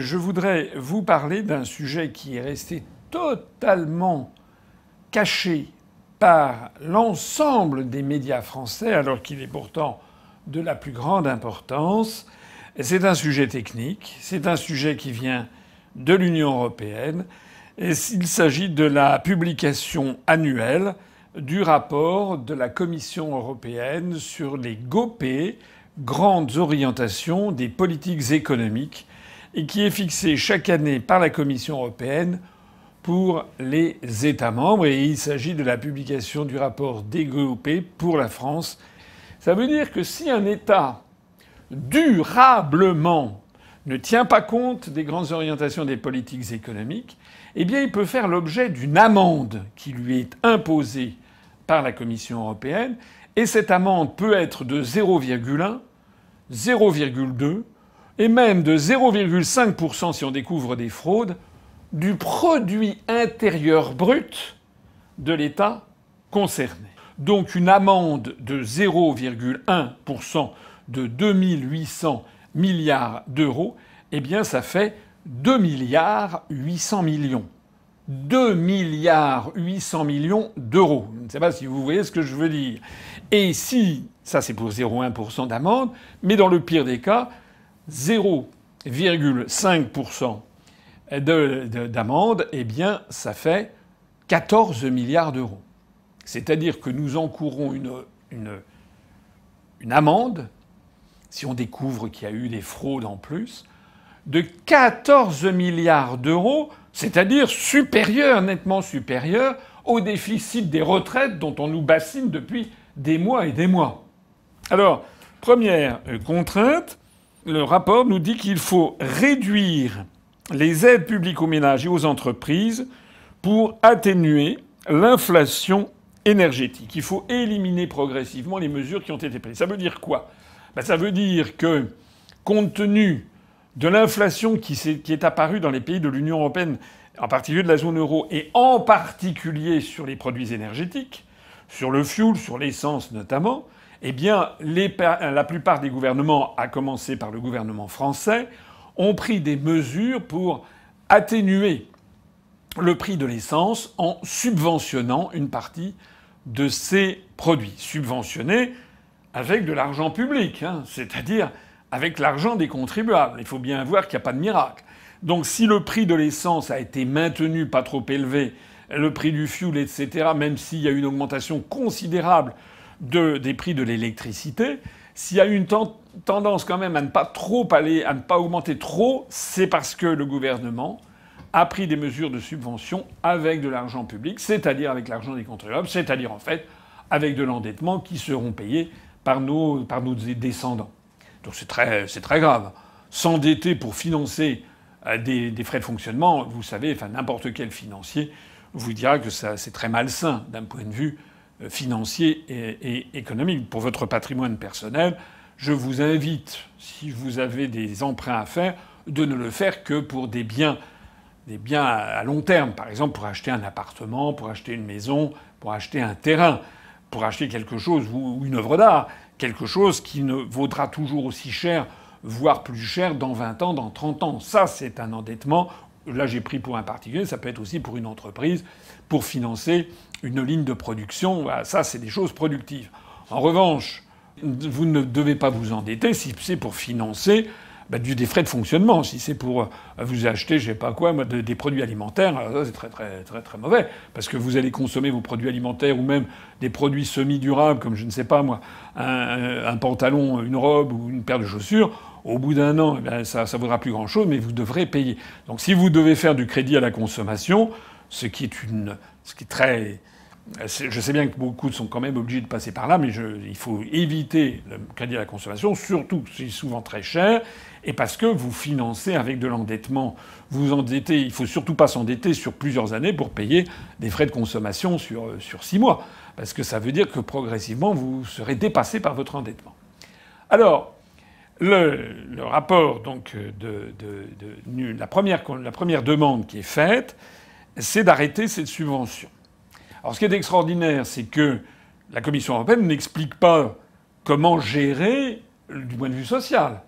je voudrais vous parler d'un sujet qui est resté totalement caché par l'ensemble des médias français, alors qu'il est pourtant de la plus grande importance. C'est un sujet technique, c'est un sujet qui vient de l'Union européenne, et il s'agit de la publication annuelle du rapport de la Commission européenne sur les GOPE, grandes orientations des politiques économiques, et qui est fixée chaque année par la Commission européenne pour les États membres. Et il s'agit de la publication du rapport des GOPE pour la France. Ça veut dire que si un État durablement ne tient pas compte des grandes orientations des politiques économiques, eh bien il peut faire l'objet d'une amende qui lui est imposée par la Commission européenne. Et cette amende peut être de 0,1, 0,2 et même de 0,5% si on découvre des fraudes du produit intérieur brut de l'État concerné. Donc une amende de 0,1% de 2800 milliards d'euros, eh bien ça fait 2 milliards 800 millions. 2 milliards 800 millions d'euros. Je ne sais pas si vous voyez ce que je veux dire. Et si, ça c'est pour 0,1% d'amende, mais dans le pire des cas, 0,5% d'amende, eh bien ça fait 14 milliards d'euros. C'est-à-dire que nous encourons une amende, si on découvre qu'il y a eu des fraudes en plus, de 14 milliards d'euros, c'est-à-dire supérieur, nettement supérieur, au déficit des retraites dont on nous bassine depuis des mois et des mois. Alors, première contrainte, le rapport nous dit qu'il faut réduire les aides publiques aux ménages et aux entreprises pour atténuer l'inflation énergétique. Il faut éliminer progressivement les mesures qui ont été prises. Ça veut dire quoi ? Ça veut dire que, compte tenu de l'inflation qui est apparue dans les pays de l'Union européenne, en particulier de la zone euro, et en particulier sur les produits énergétiques, sur le fioul, sur l'essence notamment, eh bien, la plupart des gouvernements, à commencer par le gouvernement français, ont pris des mesures pour atténuer le prix de l'essence en subventionnant une partie de ces produits. Subventionnés avec de l'argent public, c'est-à-dire avec l'argent des contribuables. Il faut bien voir qu'il n'y a pas de miracle. Donc si le prix de l'essence a été maintenu pas trop élevé, le prix du fioul, etc., même s'il y a eu une augmentation considérable des prix de l'électricité, s'il y a eu une tendance quand même à ne pas augmenter trop, c'est parce que le gouvernement a pris des mesures de subvention avec de l'argent public, c'est-à-dire avec l'argent des contribuables, c'est-à-dire en fait avec de l'endettement qui seront payés par nos descendants. Donc c'est très grave. S'endetter pour financer des frais de fonctionnement, vous savez, n'importe quel financier vous dira que c'est très malsain d'un point de vue financier et économique. Pour votre patrimoine personnel, je vous invite, si vous avez des emprunts à faire, de ne le faire que pour des biens à long terme. Par exemple, pour acheter un appartement, pour acheter une maison, pour acheter un terrain, pour acheter quelque chose ou une œuvre d'art, quelque chose qui ne vaudra toujours aussi cher, voire plus cher dans 20 ans, dans 30 ans. Ça, c'est un endettement. Là, j'ai pris pour un particulier, ça peut être aussi pour une entreprise, pour financer une ligne de production. Ça, c'est des choses productives. En revanche, vous ne devez pas vous endetter si c'est pour financer des frais de fonctionnement. Si c'est pour vous acheter, je sais pas quoi, des produits alimentaires, alors ça c'est très très très très mauvais, parce que vous allez consommer vos produits alimentaires ou même des produits semi-durables, comme je ne sais pas moi, un pantalon, une robe ou une paire de chaussures. Au bout d'un an, ça vaudra plus grand-chose, mais vous devrez payer. Donc si vous devez faire du crédit à la consommation, ce qui est très... Je sais bien que beaucoup sont quand même obligés de passer par là, mais il faut éviter le crédit à la consommation, surtout c'est souvent très cher, et parce que vous financez avec de l'endettement. Vous endettez, il faut surtout pas s'endetter sur plusieurs années pour payer des frais de consommation sur 6 mois, parce que ça veut dire que progressivement vous serez dépassé par votre endettement. Alors, le rapport donc la première demande qui est faite, c'est d'arrêter cette subvention. Alors ce qui est extraordinaire, c'est que la Commission européenne n'explique pas comment gérer du point de vue social.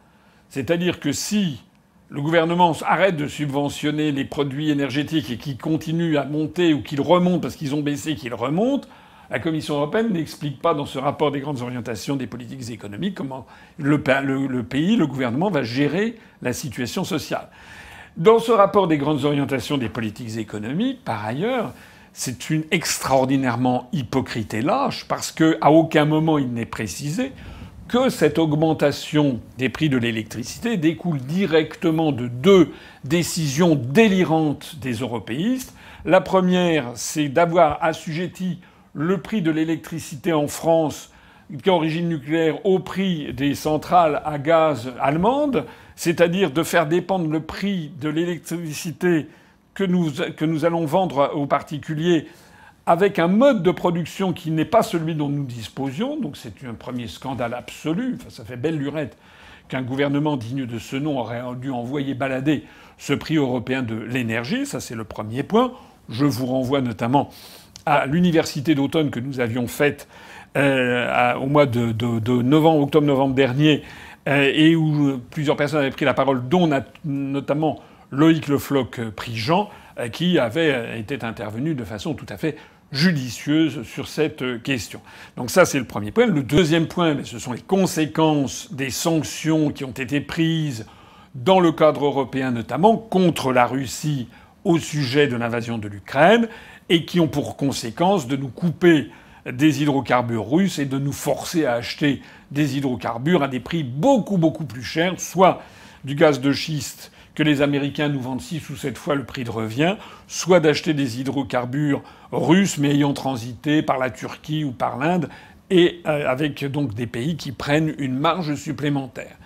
C'est-à-dire que si le gouvernement arrête de subventionner les produits énergétiques et qu'ils continuent à monter ou qu'ils remontent parce qu'ils ont baissé, qu'ils remontent, la Commission européenne n'explique pas dans ce rapport des grandes orientations des politiques économiques comment le pays, le gouvernement va gérer la situation sociale. Dans ce rapport des grandes orientations des politiques économiques, par ailleurs, c'est une extraordinairement hypocrite et lâche parce qu'à aucun moment il n'est précisé que cette augmentation des prix de l'électricité découle directement de deux décisions délirantes des européistes. La première, c'est d'avoir assujetti le prix de l'électricité en France, qui est d'origine nucléaire, au prix des centrales à gaz allemandes, c'est-à-dire de faire dépendre le prix de l'électricité que nous allons vendre aux particuliers avec un mode de production qui n'est pas celui dont nous disposions. Donc c'est un premier scandale absolu. Enfin, ça fait belle lurette qu'un gouvernement digne de ce nom aurait dû envoyer balader ce prix européen de l'énergie. Ça, c'est le premier point. Je vous renvoie notamment à l'université d'automne que nous avions faite au mois de novembre, octobre-novembre dernier, et où plusieurs personnes avaient pris la parole, dont notamment Loïc Le Floch-Prigent, qui avait été intervenu de façon tout à fait judicieuse sur cette question. Donc ça, c'est le premier point. Le deuxième point, ce sont les conséquences des sanctions qui ont été prises dans le cadre européen, notamment contre la Russie au sujet de l'invasion de l'Ukraine, et qui ont pour conséquence de nous couper des hydrocarbures russes et de nous forcer à acheter des hydrocarbures à des prix beaucoup, beaucoup plus chers, soit du gaz de schiste que les Américains nous vendent 6 ou 7 fois le prix de revient, soit d'acheter des hydrocarbures russes mais ayant transité par la Turquie ou par l'Inde, et avec donc des pays qui prennent une marge supplémentaire.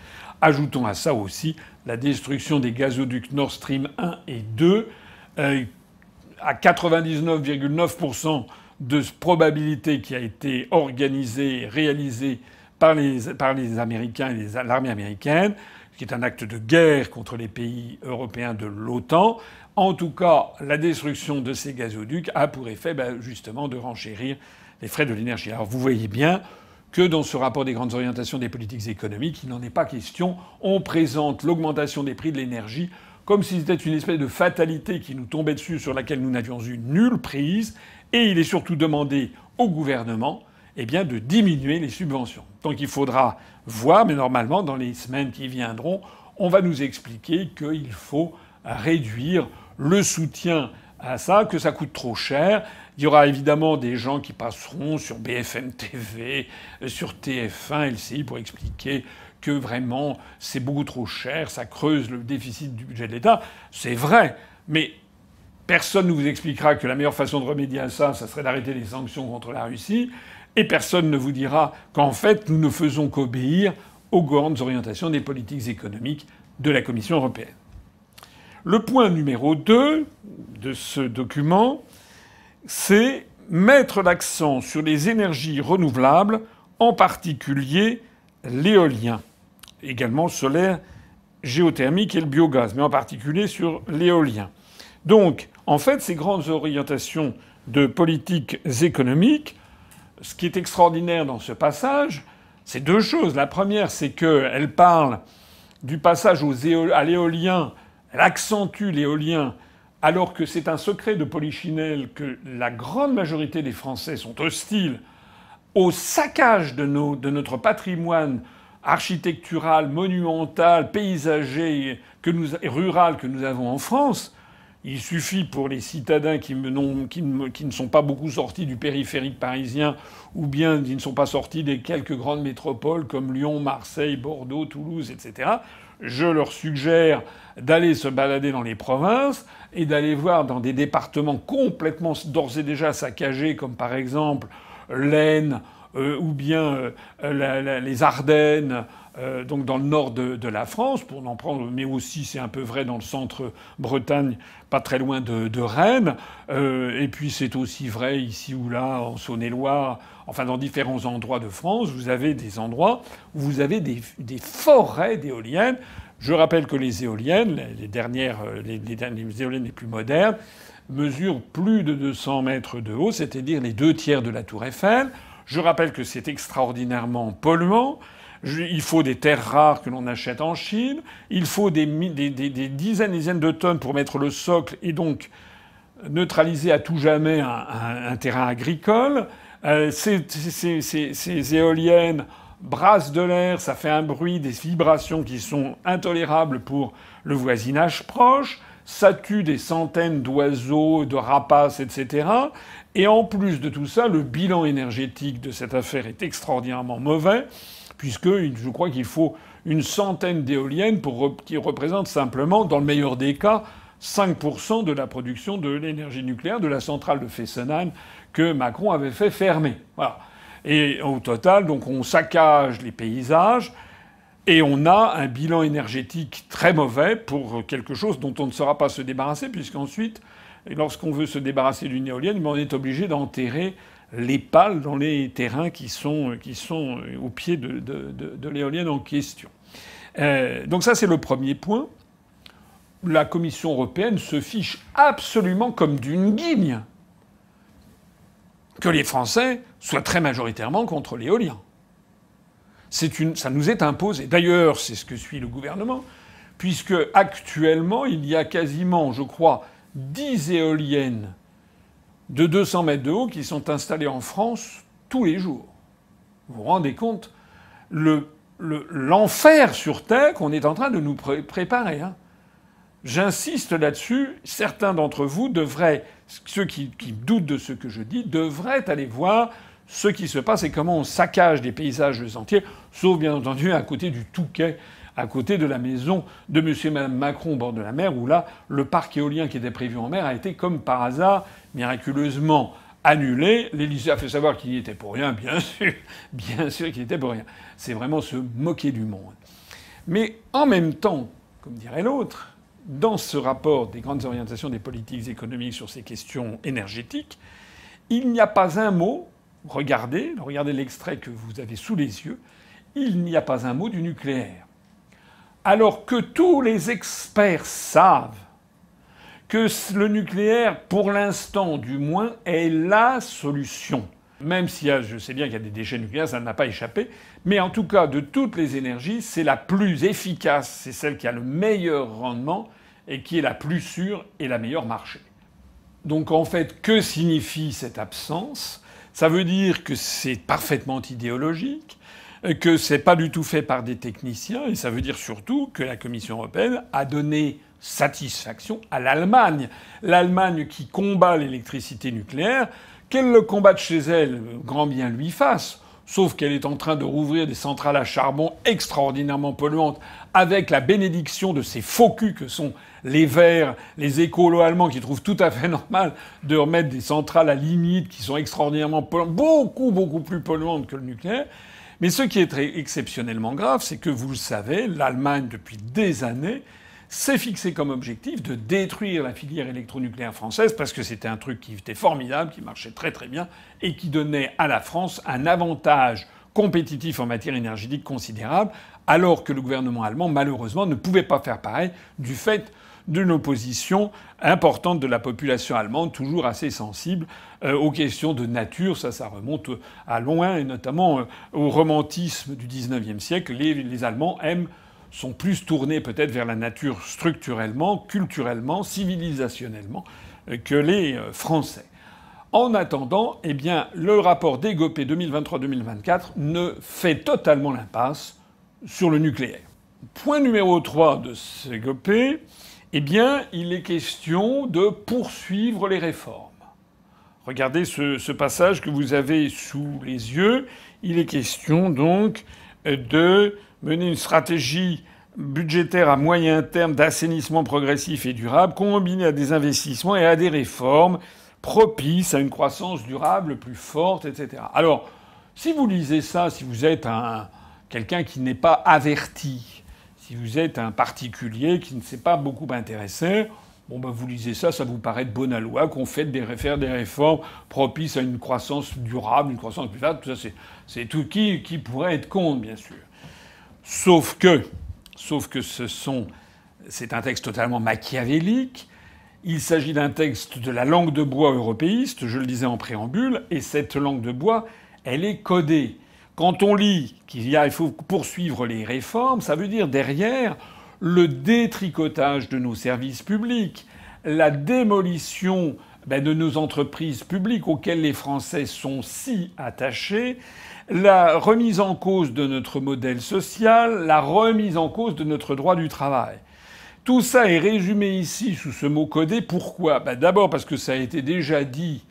Ajoutons à ça aussi la destruction des gazoducs Nord Stream 1 et 2, à 99,9% de probabilité qui a été organisée, réalisée par les Américains et l'armée américaine, qui est un acte de guerre contre les pays européens de l'OTAN. En tout cas, la destruction de ces gazoducs a pour effet justement de renchérir les frais de l'énergie. Alors vous voyez bien que dans ce rapport des grandes orientations des politiques économiques, il n'en est pas question. On présente l'augmentation des prix de l'énergie comme si c'était une espèce de fatalité qui nous tombait dessus, sur laquelle nous n'avions eu nulle prise. Et il est surtout demandé au gouvernement de diminuer les subventions. Donc il faudra voir, mais normalement, dans les semaines qui viendront, on va nous expliquer qu'il faut réduire le soutien à ça, que ça coûte trop cher. Il y aura évidemment des gens qui passeront sur BFM TV, sur TF1, LCI pour expliquer que vraiment c'est beaucoup trop cher, ça creuse le déficit du budget de l'État. C'est vrai, mais personne ne vous expliquera que la meilleure façon de remédier à ça, ça serait d'arrêter les sanctions contre la Russie. Et personne ne vous dira qu'en fait, nous ne faisons qu'obéir aux grandes orientations des politiques économiques de la Commission européenne. Le point numéro 2 de ce document, c'est mettre l'accent sur les énergies renouvelables, en particulier l'éolien, également le solaire, géothermique et le biogaz, mais en particulier sur l'éolien. Donc, en fait, ces grandes orientations de politiques économiques, ce qui est extraordinaire dans ce passage, c'est deux choses. La première, c'est qu'elle parle du passage à l'éolien, elle accentue l'éolien, alors que c'est un secret de Polichinelle que la grande majorité des Français sont hostiles au saccage de notre patrimoine architectural, monumental, paysager et rural que nous avons en France. Il suffit pour les citadins qui ne sont pas beaucoup sortis du périphérique parisien ou bien qui ne sont pas sortis des quelques grandes métropoles comme Lyon, Marseille, Bordeaux, Toulouse, etc. Je leur suggère d'aller se balader dans les provinces et d'aller voir dans des départements complètement d'ores et déjà saccagés comme par exemple l'Aisne ou bien les Ardennes, donc dans le nord de la France, pour n'en prendre, mais aussi c'est un peu vrai dans le centre Bretagne, pas très loin de Rennes, et puis c'est aussi vrai ici ou là en Saône-et-Loire, enfin dans différents endroits de France, vous avez des endroits où vous avez des forêts d'éoliennes. Je rappelle que les éoliennes, les éoliennes les plus modernes, mesurent plus de 200 mètres de haut, c'est-à-dire les 2 tiers de la tour Eiffel. Je rappelle que c'est extraordinairement polluant. Il faut des terres rares que l'on achète en Chine. Il faut des dizaines et dizaines de tonnes pour mettre le socle et donc neutraliser à tout jamais un terrain agricole. Ces éoliennes brassent de l'air, ça fait un bruit, des vibrations qui sont intolérables pour le voisinage proche. Ça tue des centaines d'oiseaux, de rapaces, etc. Et en plus de tout ça, le bilan énergétique de cette affaire est extraordinairement mauvais, puisque je crois qu'il faut une centaine d'éoliennes qui représentent simplement, dans le meilleur des cas, 5% de la production de l'énergie nucléaire de la centrale de Fessenheim que Macron avait fait fermer. Voilà. Et au total, donc, on saccage les paysages. Et on a un bilan énergétique très mauvais pour quelque chose dont on ne saura pas se débarrasser, puisqu'ensuite, lorsqu'on veut se débarrasser d'une éolienne, on est obligé d'enterrer les pales dans les terrains qui sont au pied de l'éolienne en question. Donc ça, c'est le premier point. La Commission européenne se fiche absolument comme d'une guigne que les Français soient très majoritairement contre l'éolien. Ça nous est imposé. D'ailleurs, c'est ce que suit le gouvernement, puisque actuellement, il y a quasiment, je crois, 10 éoliennes de 200 mètres de haut qui sont installées en France tous les jours. Vous vous rendez compte l'enfer sur Terre qu'on est en train de nous préparer, hein. J'insiste là-dessus. Certains d'entre vous devraient, ceux qui doutent de ce que je dis, devraient aller voir ce qui se passe et comment on saccage des paysages entiers, sauf bien entendu à côté du Touquet, à côté de la maison de monsieur et madame Macron au bord de la mer, où là, le parc éolien qui était prévu en mer a été, comme par hasard, miraculeusement annulé. L'Élysée a fait savoir qu'il n'y était pour rien, bien sûr qu'il était pour rien. C'est vraiment se moquer du monde. Mais en même temps, comme dirait l'autre, dans ce rapport des grandes orientations des politiques économiques sur ces questions énergétiques, il n'y a pas un mot. Regardez l'extrait que vous avez sous les yeux. Il n'y a pas un mot du nucléaire. Alors que tous les experts savent que le nucléaire, pour l'instant du moins, est la solution. Même si je sais bien qu'il y a des déchets nucléaires, ça n'a pas échappé. Mais en tout cas, de toutes les énergies, c'est la plus efficace, c'est celle qui a le meilleur rendement et qui est la plus sûre et la meilleure marché. Donc en fait, que signifie cette absence ? Ça veut dire que c'est parfaitement idéologique, que c'est pas du tout fait par des techniciens, et ça veut dire surtout que la Commission européenne a donné satisfaction à l'Allemagne. L'Allemagne qui combat l'électricité nucléaire, qu'elle le combatte chez elle, grand bien lui fasse. Sauf qu'elle est en train de rouvrir des centrales à charbon extraordinairement polluantes, avec la bénédiction de ces faux culs que sont les Verts, les écolos allemands, qui trouvent tout à fait normal de remettre des centrales à limite qui sont extraordinairement polluantes, beaucoup plus polluantes que le nucléaire. Mais ce qui est très exceptionnellement grave, c'est que, vous le savez, l'Allemagne, depuis des années, s'est fixé comme objectif de détruire la filière électronucléaire française, parce que c'était un truc qui était formidable, qui marchait très très bien, et qui donnait à la France un avantage compétitif en matière énergétique considérable, alors que le gouvernement allemand, malheureusement, ne pouvait pas faire pareil du fait d'une opposition importante de la population allemande, toujours assez sensible aux questions de nature. Ça remonte à loin, et notamment au romantisme du XIXe siècle. Les Allemands sont plus tournés peut-être vers la nature structurellement, culturellement, civilisationnellement que les Français. En attendant, eh bien, le rapport d'Egopé 2023-2024 ne fait totalement l'impasse sur le nucléaire. Point numéro 3 de ce Egopé, eh bien, il est question de poursuivre les réformes. Regardez ce passage que vous avez sous les yeux. Il est question donc de mener une stratégie budgétaire à moyen terme d'assainissement progressif et durable, combinée à des investissements et à des réformes propices à une croissance durable plus forte, etc. Alors, si vous lisez ça, si vous êtes quelqu'un qui n'est pas averti, si vous êtes un particulier qui ne s'est pas beaucoup intéressé, vous lisez ça, ça vous paraît de bonne loi qu'on fait faire des réformes propices à une croissance durable, une croissance plus forte. Tout ça, c'est tout qui pourrait être contre, bien sûr. Sauf que c'est un texte totalement machiavélique. Il s'agit d'un texte de la langue de bois européiste, je le disais en préambule, et cette langue de bois, elle est codée. Quand on lit il faut poursuivre les réformes, ça veut dire derrière le détricotage de nos services publics, la démolition de nos entreprises publiques auxquelles les Français sont si attachés, la remise en cause de notre modèle social, la remise en cause de notre droit du travail. Tout ça est résumé ici sous ce mot codé. Pourquoi ? D'abord parce que ça a été déjà dit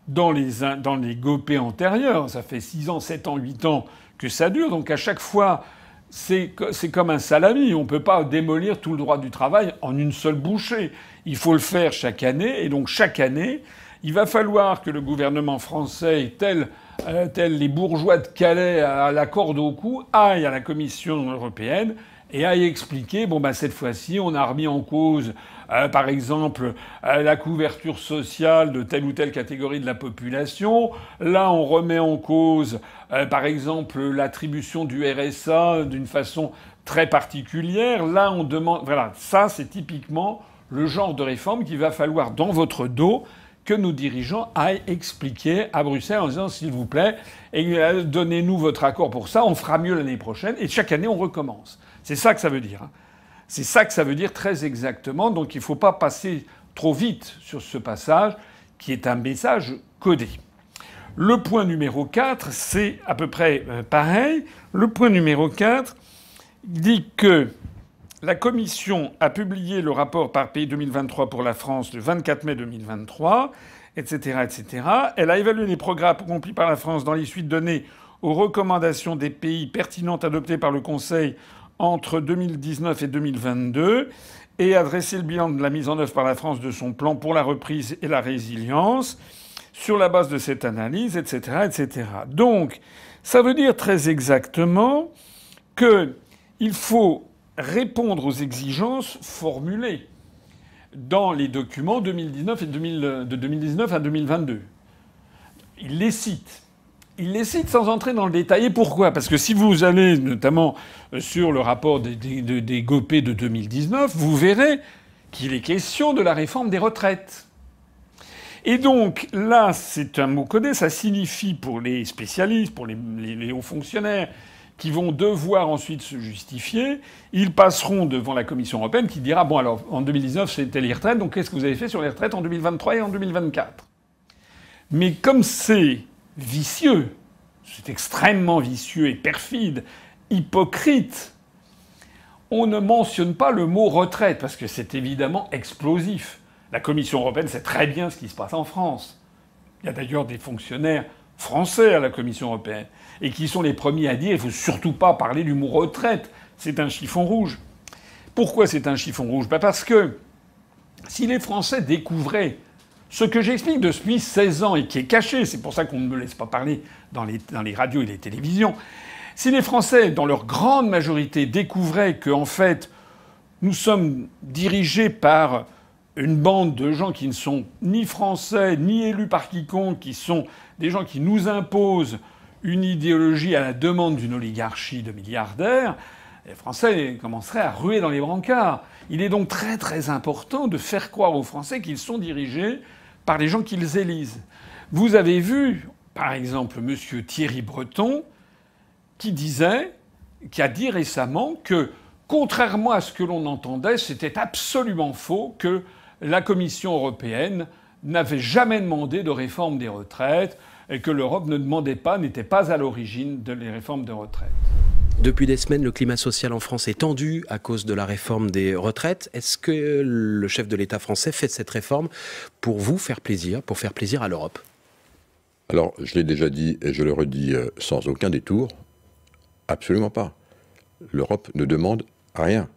dans les GOPÉ antérieurs. Ça fait 6 ans, 7 ans, 8 ans que ça dure. Donc à chaque fois, c'est comme un salami. On ne peut pas démolir tout le droit du travail en une seule bouchée. Il faut le faire chaque année. Et donc chaque année, il va falloir que le gouvernement français, tel les bourgeois de Calais à la corde au cou, aille à la Commission européenne et aille expliquer, cette fois-ci, on a remis en cause, par exemple, la couverture sociale de telle ou telle catégorie de la population. Là, on remet en cause, par exemple, l'attribution du RSA d'une façon très particulière. Là, on demande... Voilà, ça, c'est typiquement le genre de réforme qu'il va falloir, dans votre dos, que nos dirigeants aillent expliquer à Bruxelles en disant, s'il vous plaît, donnez-nous votre accord pour ça, on fera mieux l'année prochaine. Et chaque année, on recommence. C'est ça que ça veut dire. C'est ça que ça veut dire très exactement. Donc il ne faut pas passer trop vite sur ce passage qui est un message codé. Le point numéro 4, c'est à peu près pareil. Le point numéro 4 dit que la Commission a publié le rapport par pays 2023 pour la France le 24 mai 2023, etc., etc. Elle a évalué les progrès accomplis par la France dans les suites données aux recommandations des pays pertinentes adoptées par le Conseil entre 2019 et 2022 et a dressé le bilan de la mise en œuvre par la France de son plan pour la reprise et la résilience sur la base de cette analyse, etc., etc. Donc, ça veut dire très exactement qu'il faut répondre aux exigences formulées dans les documents 2019 et de 2019 à 2022. Il les cite. Il les cite sans entrer dans le détail. Et pourquoi ? Parce que si vous allez notamment sur le rapport des GOPÉ de 2019, vous verrez qu'il est question de la réforme des retraites. Et donc là, c'est un mot codé, ça signifie pour les spécialistes, pour les hauts fonctionnaires, qui vont devoir ensuite se justifier, ils passeront devant la Commission européenne qui dira « Bon alors, en 2019, c'était les retraites, donc qu'est-ce que vous avez fait sur les retraites en 2023 et en 2024 ?» Mais comme c'est vicieux, c'est extrêmement vicieux et perfide, hypocrite, on ne mentionne pas le mot retraite parce que c'est évidemment explosif. La Commission européenne sait très bien ce qui se passe en France. Il y a d'ailleurs des fonctionnaires français à la Commission européenne et qui sont les premiers à dire il ne faut surtout pas parler du mot retraite. C'est un chiffon rouge. Pourquoi c'est un chiffon rouge ? Parce que si les Français découvraient ce que j'explique depuis 16 ans et qui est caché, c'est pour ça qu'on ne me laisse pas parler dans les radios et les télévisions, si les Français, dans leur grande majorité, découvraient qu'en fait, nous sommes dirigés par une bande de gens qui ne sont ni français, ni élus par quiconque, qui sont des gens qui nous imposent une idéologie à la demande d'une oligarchie de milliardaires, les Français commenceraient à ruer dans les brancards. Il est donc très très important de faire croire aux Français qu'ils sont dirigés par les gens qu'ils élisent. Vous avez vu, par exemple, M. Thierry Breton, qui a dit récemment que, contrairement à ce que l'on entendait, c'était absolument faux que la Commission européenne n'avait jamais demandé de réforme des retraites et que l'Europe ne demandait pas, n'était pas à l'origine de les réformes des retraites. Depuis des semaines, le climat social en France est tendu à cause de la réforme des retraites. Est-ce que le chef de l'État français fait cette réforme pour vous faire plaisir, pour faire plaisir à l'Europe ? Alors, je l'ai déjà dit et je le redis sans aucun détour, absolument pas. L'Europe ne demande rien.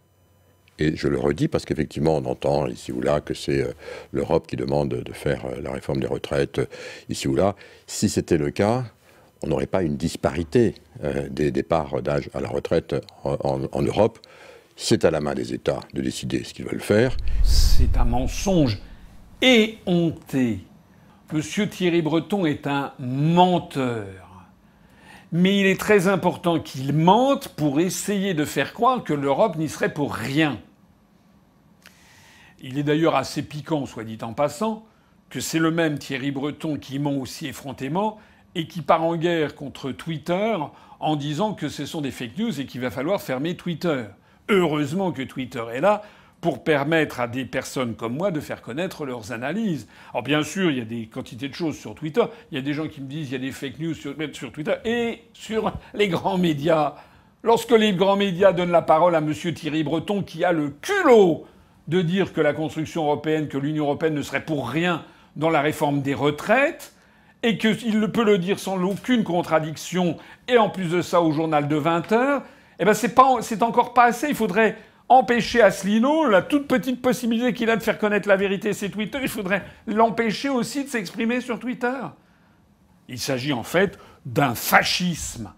Et je le redis parce qu'effectivement, on entend ici ou là que c'est l'Europe qui demande de faire la réforme des retraites ici ou là. Si c'était le cas, on n'aurait pas une disparité des départs d'âge à la retraite en Europe. C'est à la main des États de décider ce qu'ils veulent faire. C'est un mensonge éhonté. Monsieur Thierry Breton est un menteur. Mais il est très important qu'il mente pour essayer de faire croire que l'Europe n'y serait pour rien. Il est d'ailleurs assez piquant, soit dit en passant, que c'est le même Thierry Breton qui ment aussi effrontément et qui part en guerre contre Twitter en disant que ce sont des fake news et qu'il va falloir fermer Twitter. Heureusement que Twitter est là pour permettre à des personnes comme moi de faire connaître leurs analyses. Alors bien sûr, il y a des quantités de choses sur Twitter. Il y a des gens qui me disent qu'il y a des fake news sur Twitter et sur les grands médias. Lorsque les grands médias donnent la parole à M. Thierry Breton, qui a le culot de dire que la construction européenne, que l'Union européenne ne serait pour rien dans la réforme des retraites, et qu'il peut le dire sans aucune contradiction, et en plus de ça au journal de 20 heures, eh ben c'est encore pas assez. Il faudrait empêcher Asselineau, la toute petite possibilité qu'il a de faire connaître la vérité, c'est Twitter, il faudrait l'empêcher aussi de s'exprimer sur Twitter. Il s'agit en fait d'un fascisme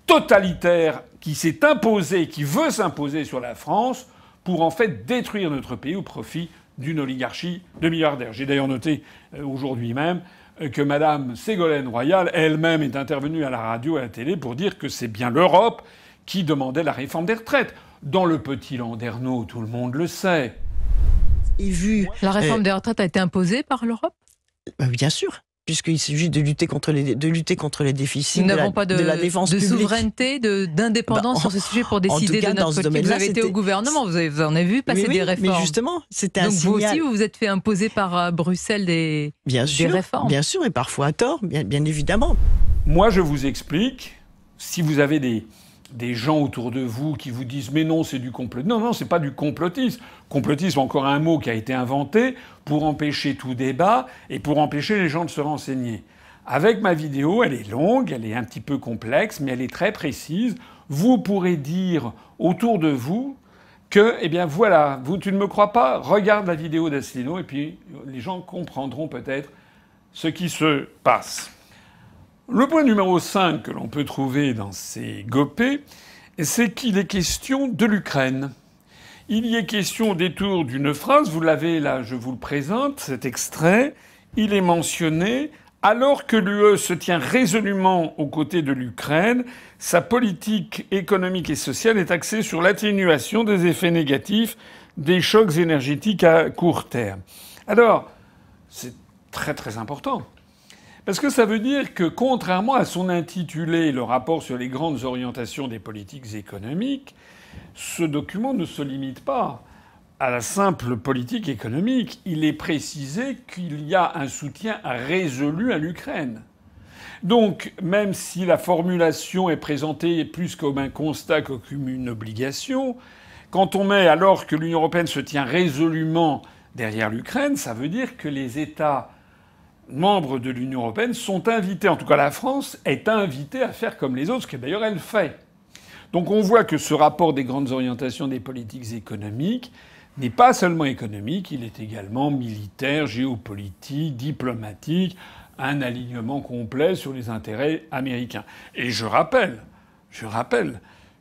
totalitaire qui s'est imposé, qui veut s'imposer sur la France pour en fait détruire notre pays au profit d'une oligarchie de milliardaires. J'ai d'ailleurs noté aujourd'hui même que Madame Ségolène Royal elle-même est intervenue à la radio et à la télé pour dire que c'est bien l'Europe qui demandait la réforme des retraites. Dans le petit Landerneau, tout le monde le sait. Et vu, la réforme des retraites a été imposée par l'Europe ? Bien sûr, puisqu'il s'agit de lutter contre les déficits. Nous n'avons pas de la défense publique. Souveraineté, d'indépendance sur ce sujet pour décider de notre politique. Vous avez été au gouvernement, vous en avez vu passer des réformes. Mais justement, c'était un signal. Donc vous aussi, vous vous êtes fait imposer par Bruxelles des réformes. Bien sûr, et parfois à tort, bien évidemment. Moi, je vous explique, si vous avez des gens autour de vous qui vous disent « mais non, c'est du complotisme ». Non, c'est pas du complotisme. Complotisme, encore un mot qui a été inventé pour empêcher tout débat et pour empêcher les gens de se renseigner. Avec ma vidéo, elle est longue, elle est un petit peu complexe, mais elle est très précise. Vous pourrez dire autour de vous que, eh bien voilà, tu ne me crois pas, regarde la vidéo d'Asselineau et puis les gens comprendront peut-être ce qui se passe. Le point numéro 5 que l'on peut trouver dans ces gopés, c'est qu'il est question de l'Ukraine. Il y est question au détour d'une phrase, vous l'avez là, je vous le présente, cet extrait. Il est mentionné « Alors que l'UE se tient résolument aux côtés de l'Ukraine, sa politique économique et sociale est axée sur l'atténuation des effets négatifs des chocs énergétiques à court terme. » Alors, c'est très très important. Parce que ça veut dire que, contrairement à son intitulé, le rapport sur les grandes orientations des politiques économiques, ce document ne se limite pas à la simple politique économique. Il est précisé qu'il y a un soutien résolu à l'Ukraine. Donc, même si la formulation est présentée plus comme un constat que comme une obligation, quand on met alors que l'Union européenne se tient résolument derrière l'Ukraine, ça veut dire que les États membres de l'Union européenne sont invités, en tout cas la France est invitée à faire comme les autres, ce que d'ailleurs elle fait. Donc on voit que ce rapport des grandes orientations des politiques économiques n'est pas seulement économique, il est également militaire, géopolitique, diplomatique, un alignement complet sur les intérêts américains. Et je rappelle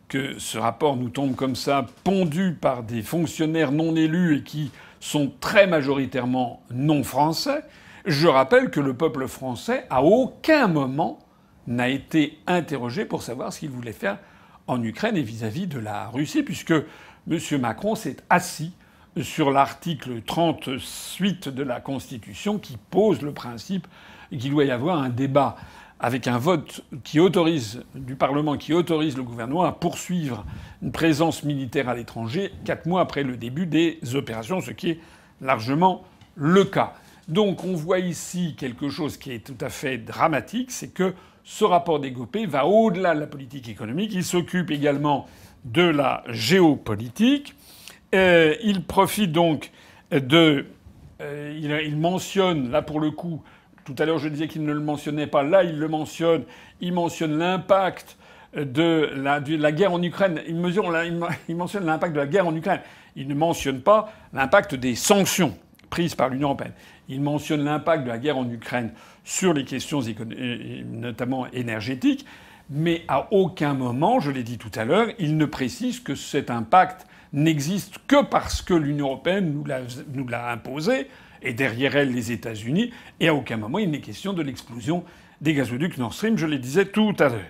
que ce rapport nous tombe comme ça, pondu par des fonctionnaires non élus et qui sont très majoritairement non français. Je rappelle que le peuple français, à aucun moment, n'a été interrogé pour savoir ce qu'il voulait faire en Ukraine et vis-à-vis de la Russie, puisque M. Macron s'est assis sur l'article 38 de la Constitution qui pose le principe qu'il doit y avoir un débat avec un vote du Parlement qui autorise le gouvernement à poursuivre une présence militaire à l'étranger 4 mois après le début des opérations, ce qui est largement le cas. Donc on voit ici quelque chose qui est tout à fait dramatique, c'est que ce rapport des Gopé va au-delà de la politique économique. Il s'occupe également de la géopolitique. Il profite donc il mentionne, là pour le coup, tout à l'heure je disais qu'il ne le mentionnait pas, là il le mentionne. Il mentionne l'impact de la guerre en Ukraine. Il mentionne l'impact de la guerre en Ukraine. Il ne mentionne pas l'impact des sanctions prises par l'Union européenne. Il mentionne l'impact de la guerre en Ukraine sur les questions notamment énergétiques, mais à aucun moment, je l'ai dit tout à l'heure, il ne précise que cet impact n'existe que parce que l'Union européenne nous l'a imposé, et derrière elle les États-Unis, et à aucun moment il n'est question de l'explosion des gazoducs Nord Stream, je le disais tout à l'heure.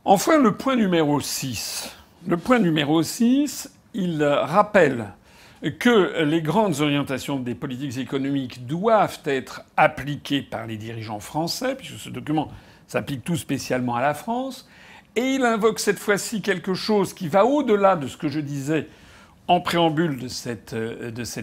Enfin, le point numéro 6. Le point numéro 6, il rappelle que les grandes orientations des politiques économiques doivent être appliquées par les dirigeants français, puisque ce document s'applique tout spécialement à la France. Et il invoque cette fois-ci quelque chose qui va au-delà de ce que je disais en préambule de cette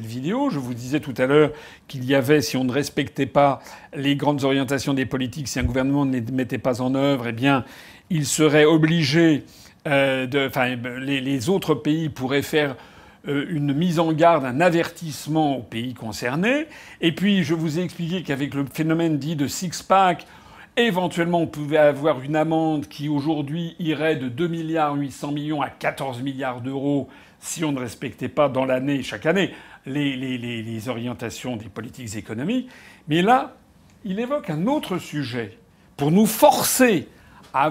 vidéo. Je vous disais tout à l'heure qu'il y avait, si on ne respectait pas les grandes orientations des politiques, si un gouvernement ne les mettait pas en œuvre, eh bien, il serait obligé les autres pays pourraient faire une mise en garde, un avertissement aux pays concernés. Et puis, je vous ai expliqué qu'avec le phénomène dit de six-pack, éventuellement, on pouvait avoir une amende qui, aujourd'hui, irait de 2,8 milliards à 14 milliards d'euros si on ne respectait pas dans l'année, chaque année, les orientations des politiques économiques. Mais là, il évoque un autre sujet pour nous forcer à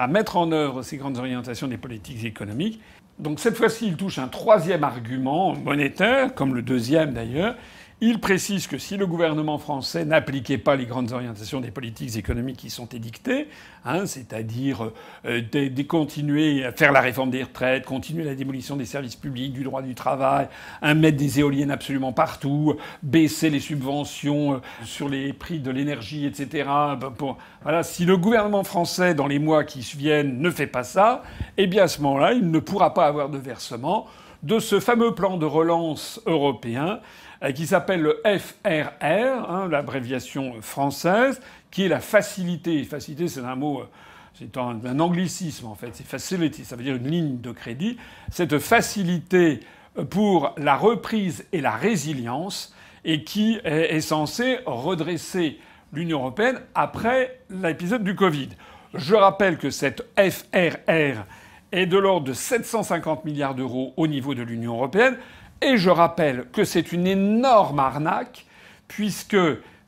mettre en œuvre ces grandes orientations des politiques économiques. Donc cette fois-ci, il touche un troisième argument monétaire, comme le deuxième d'ailleurs. Il précise que si le gouvernement français n'appliquait pas les grandes orientations des politiques économiques qui sont édictées, c'est-à-dire continuer à faire la réforme des retraites, continuer la démolition des services publics, du droit du travail, mettre des éoliennes absolument partout, baisser les subventions sur les prix de l'énergie, etc. Voilà, si le gouvernement français, dans les mois qui viennent, ne fait pas ça, eh bien à ce moment-là, il ne pourra pas avoir de versement de ce fameux plan de relance européen qui s'appelle le FRR, l'abréviation française, qui est la facilité. Facilité, c'est un mot, c'est un anglicisme en fait. C'est facility, ça veut dire une ligne de crédit. Cette facilité pour la reprise et la résilience, et qui est censée redresser l'Union européenne après l'épisode du Covid. Je rappelle que cette FRR est de l'ordre de 750 milliards d'euros au niveau de l'Union européenne. Et je rappelle que c'est une énorme arnaque, puisque,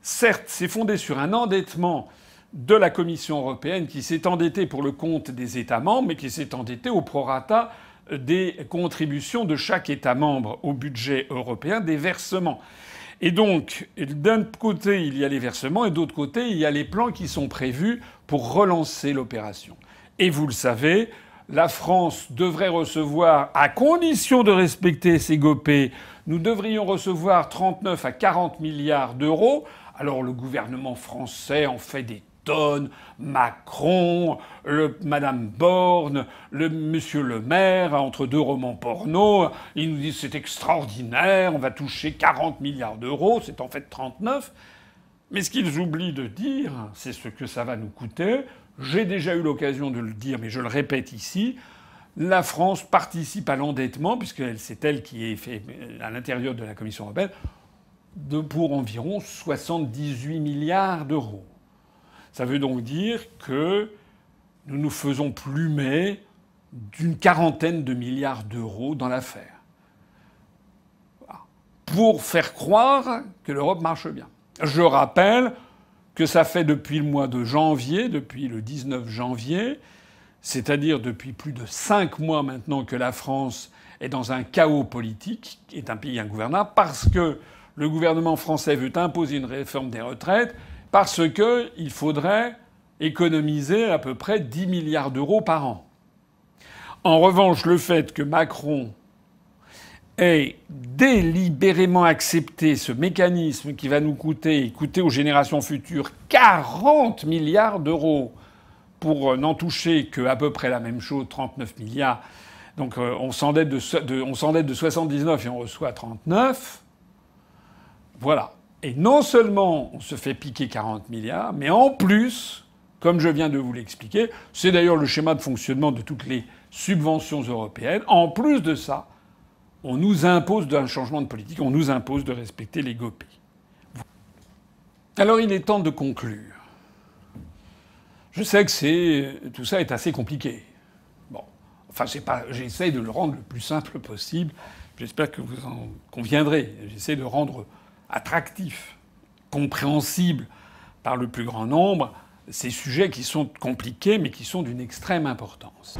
certes, c'est fondé sur un endettement de la Commission européenne qui s'est endettée pour le compte des États membres, mais qui s'est endettée au prorata des contributions de chaque État membre au budget européen, des versements. Et donc, d'un côté, il y a les versements, et d'autre côté, il y a les plans qui sont prévus pour relancer l'opération. Et vous le savez, la France devrait recevoir, à condition de respecter ses GOPÉ, nous devrions recevoir 39 à 40 milliards d'euros. Alors le gouvernement français en fait des tonnes. Macron, Madame Borne, Monsieur Le Maire, entre deux romans porno, ils nous disent c'est extraordinaire, on va toucher 40 milliards d'euros, c'est en fait 39. Mais ce qu'ils oublient de dire, c'est ce que ça va nous coûter. J'ai déjà eu l'occasion de le dire, mais je le répète ici. La France participe à l'endettement, puisque c'est elle qui est fait à l'intérieur de la Commission européenne, pour environ 78 milliards d'euros. Ça veut donc dire que nous nous faisons plumer d'une quarantaine de milliards d'euros dans l'affaire. Voilà. Pour faire croire que l'Europe marche bien. Je rappelle que ça fait depuis le mois de janvier, depuis le 19 janvier, c'est-à-dire depuis plus de 5 mois maintenant que la France est dans un chaos politique, qui est un pays ingouvernable, parce que le gouvernement français veut imposer une réforme des retraites, parce qu'il faudrait économiser à peu près 10 milliards d'euros par an. En revanche, le fait que Macron ait délibérément accepté ce mécanisme qui va nous coûter aux générations futures 40 milliards d'euros pour n'en toucher qu'à peu près la même chose, 39 milliards. Donc on s'endette de 79 et on reçoit 39. Voilà. Et non seulement on se fait piquer 40 milliards, mais en plus, comme je viens de vous l'expliquer, c'est d'ailleurs le schéma de fonctionnement de toutes les subventions européennes, en plus de ça, on nous impose un changement de politique, on nous impose de respecter les GOPÉ. Alors il est temps de conclure. Je sais que tout ça est assez compliqué. Bon, enfin j'essaie de le rendre le plus simple possible. J'espère que vous en conviendrez. J'essaie de rendre attractif, compréhensible par le plus grand nombre ces sujets qui sont compliqués mais qui sont d'une extrême importance.